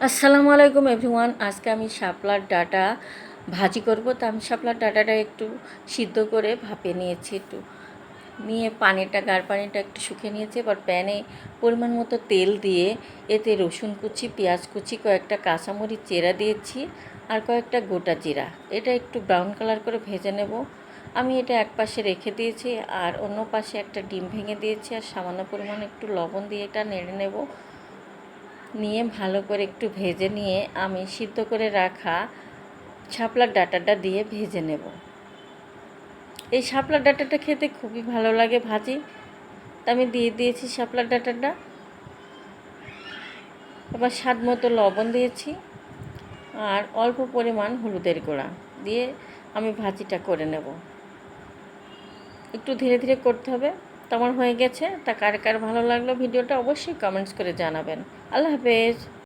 আসসালামু আলাইকুম এভরিওয়ান। আজকে আমি শাপলার ডাঁটা ভাজি করব। তো আমি শাপলার ডাঁটাটা একটু সিদ্ধ করে ভাপে নিয়েছি, একটু নিয়ে গাঢ় পানিটা একটু শুকিয়ে নিয়েছি। এবার প্যানে পরিমাণ মতো তেল দিয়ে এতে রসুন কুচি, পেঁয়াজ কুচি, কয়েকটা কাঁচামরিচ চেরা দিয়েছি আর কয়েকটা গোটা জিরা। এটা একটু ব্রাউন কালার করে ভেজে নেব। আমি এটা এক পাশে রেখে দিয়েছি আর অন্য পাশে একটা ডিম ভেঙে দিয়েছি আর সামান্য পরিমাণে একটু লবণ দিয়ে এটা নেড়ে নেব। নিয়ে ভালো করে একটু ভেজে নিয়ে আমি সিদ্ধ করে রাখা শাপলার ডাঁটাটা দিয়ে ভেজে নেব। এই শাপলার ডাঁটাটা খেতে খুবই ভালো লাগে ভাজি। তা আমি দিয়ে দিয়েছি শাপলার ডাঁটাটা। এবার স্বাদ মতো লবণ দিয়েছি আর অল্প পরিমাণ হলুদের গুঁড়া দিয়ে আমি ভাজিটা করে নেব। একটু ধীরে ধীরে করতে হবে। তো আমার হয়ে গেছে। তা কার কার ভালো লাগলো ভিডিওটা অবশ্যই কমেন্টস করে জানাবেন। আল্লাহ হাফেজ।